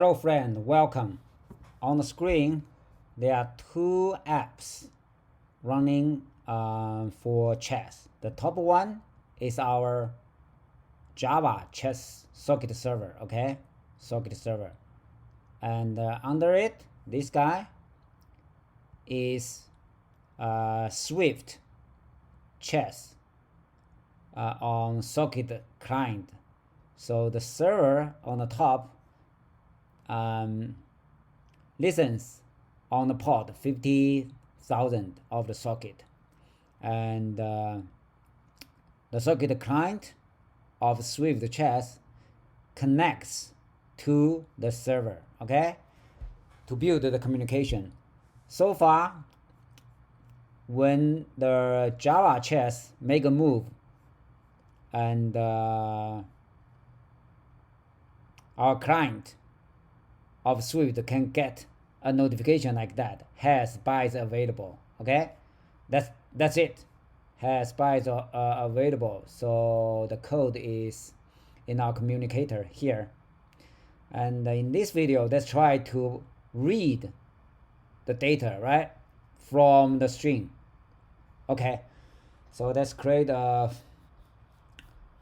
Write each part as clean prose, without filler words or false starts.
Hello friend, welcome. On the screen, there are two apps running for chess. The top one is our Java chess socket server, okay? Socket server. And under it, this guy is Swift chess on socket client. So the server on the top listens on the port 50,000 of the socket, and the socket client of Swift chess connects to the server, okay, to build the communication. So far, when the Java chess make a move and our client of Swift can get a notification like that, has bytes available, okay? That's it, has bytes available. So the code is in our communicator here. And in this video, let's try to read the data, right, from the string. Okay, so let's create a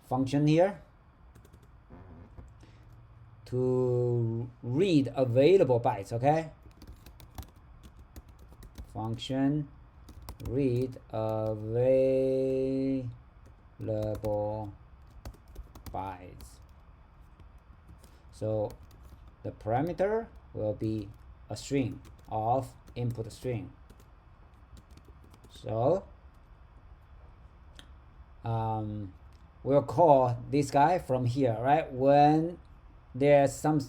function here to read available bytes, okay? Function read available bytes. So the parameter will be a string of input string. So we'll call this guy from here, right? When there's some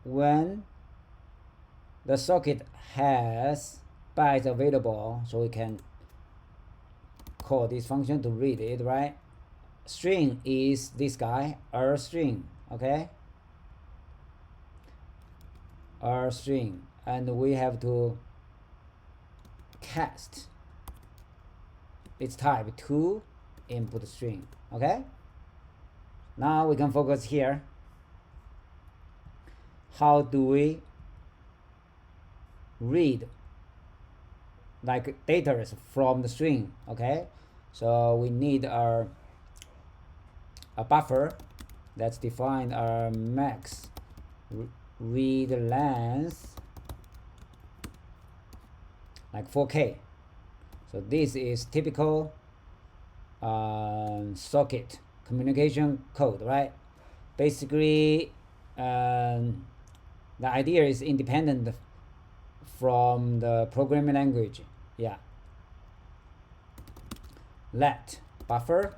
when the socket has bytes available, so we can call this function to read it, right? String is this guy, our string, okay? Our string, and we have to cast its type to input string, okay? Now we can focus here. How do we read like data from the string, okay? So we need a buffer that's defined our max read length like 4K. So this is typical socket communication code, right? Basically the idea is independent from the programming language. Yeah. Let buffer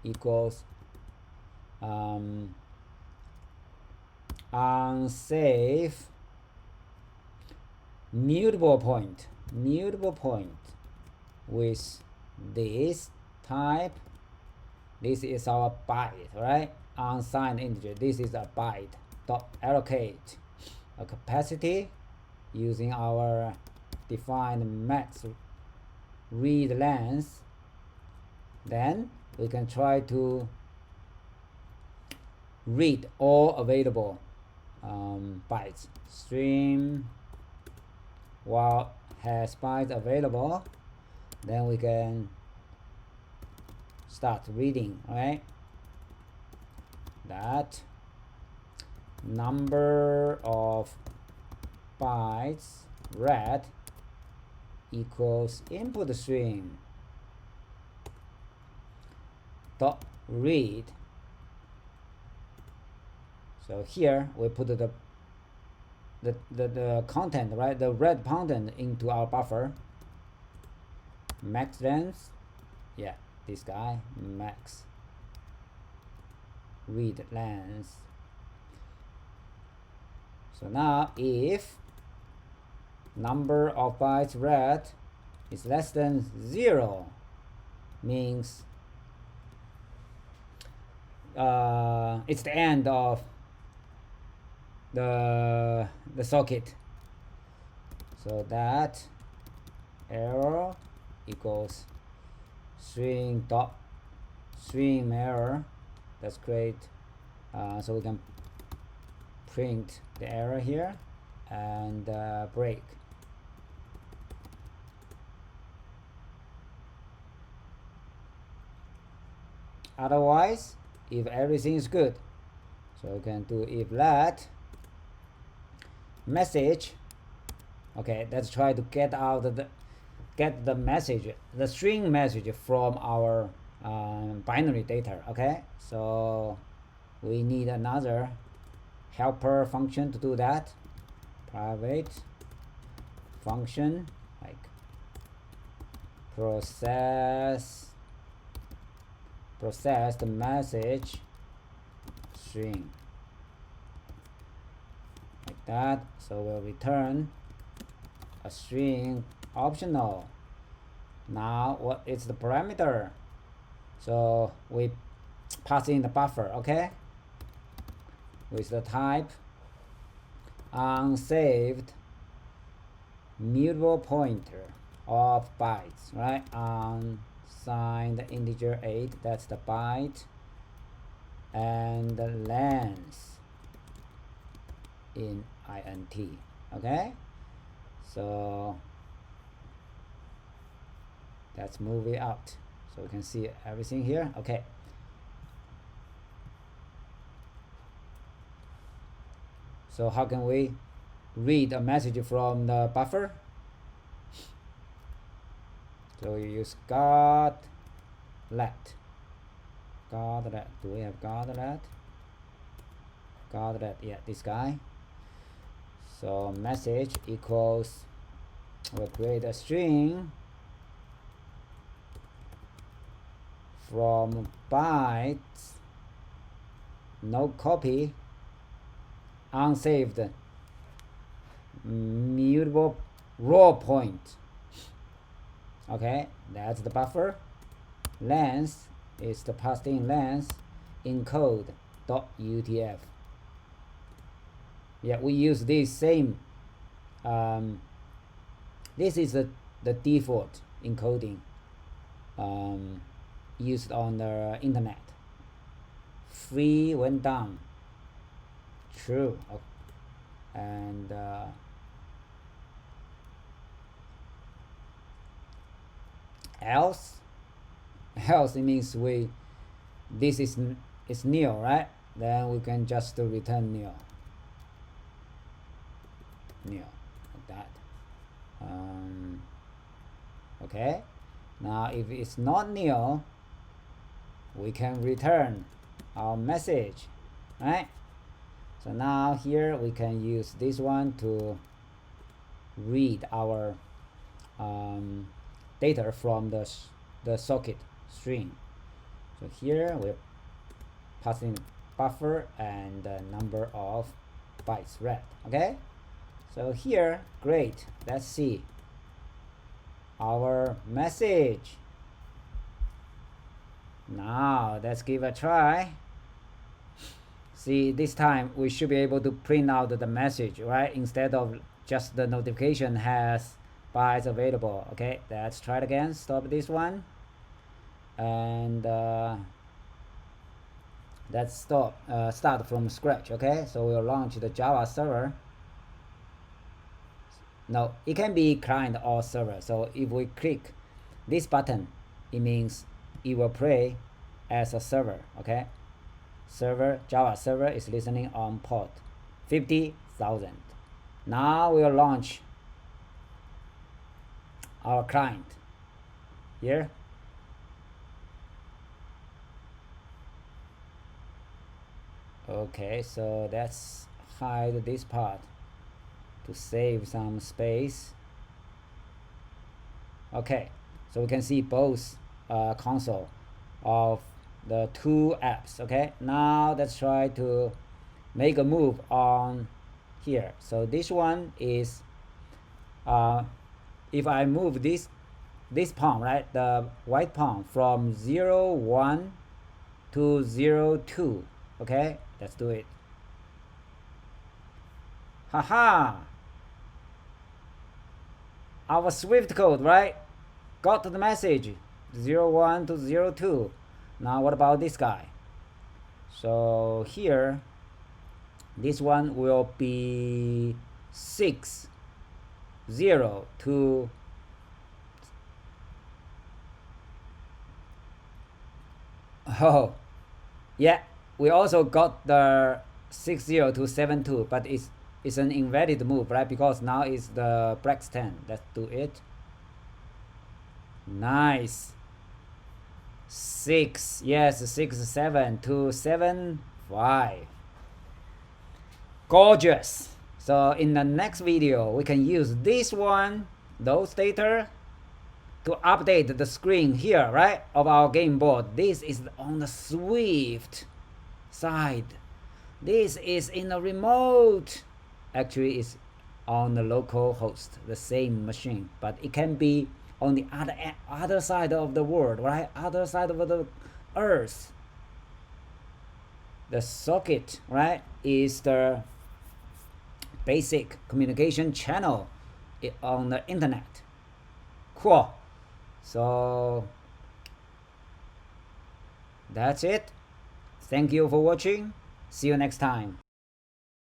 equals unsafe mutable point with this type. This is our byte, right? Unsigned integer. This is a byte. Dot allocate a capacity using our defined max read length. Then we can try to read all available bytes. Stream while has bytes available, then we can start reading, right? That number of bytes read equals input string dot read. So here we put the content, right, the read content into our buffer. Max length, yeah, this guy, max read length. So now if number of bytes read is less than 0, means it's the end of the socket. So that error equals string error. That's great. So we can print the error here and break. Otherwise, if everything is good, so we can do if let message. Okay, let's try to get the message, the string message from our binary data. Okay, so we need another helper function to do that. Private function like process the message string like that. So we'll return a string optional. Now what is the parameter? So we pass in the buffer, okay, with the type unsaved mutable pointer of bytes, right? Unsigned integer 8, that's the byte, and the length in int. Okay, so let's move it out so we can see everything here. Okay, so how can we read a message from the buffer? So you use got let. Do we have got let? Yeah, this guy. So message equals, we'll create a string from bytes, no copy, unsaved mutable raw point. Okay, that's the buffer. Length is the passed in length encode.utf. Yeah, we use this same this is the default encoding used on the internet. Free went down, true, and else it means this is nil, right? Then we can just return nil like that. Okay, now if it's not nil, we can return our message, right? So now here we can use this one to read our data from the socket string. So here we're passing buffer and the number of bytes read. Okay, so here, great, let's see our message. Now let's give a try. See, this time we should be able to print out the message, right? Instead of just the notification has bytes available. Okay, let's try it again. Stop this one and let's start from scratch. Okay, so we'll launch the Java server. No, it can be client or server. So if we click this button, it means it will play as a server. Okay, server, Java server is listening on port 50,000. Now we'll launch our client here. Okay, so let's hide this part to save some space. Okay, so we can see both console of the two apps. Okay, now let's try to make a move on here. So this one is if I move this pawn, right, the white pawn from 0 1 to 0 2. Okay, let's do it. Haha, our Swift code, right, got the message 0 1 to 0 2. Now what about this guy? So here This one will be 60 to oh yeah, we also got the 60 to 72, but it's an invalid move, right? Because now it's the break 10. Let's do it. Nice. 6, yes, 6 7 to 7 5. Gorgeous. So in the next video we can use this one, those data, to update the screen here, right, of our game board. This is on the Swift side. This is in a remote. Actually, it's on the local host, the same machine, but it can be on the other side of the world, right? Other side of the earth. The socket, right, is the basic communication channel on the internet. Cool. So that's it. Thank you for watching. See you next time.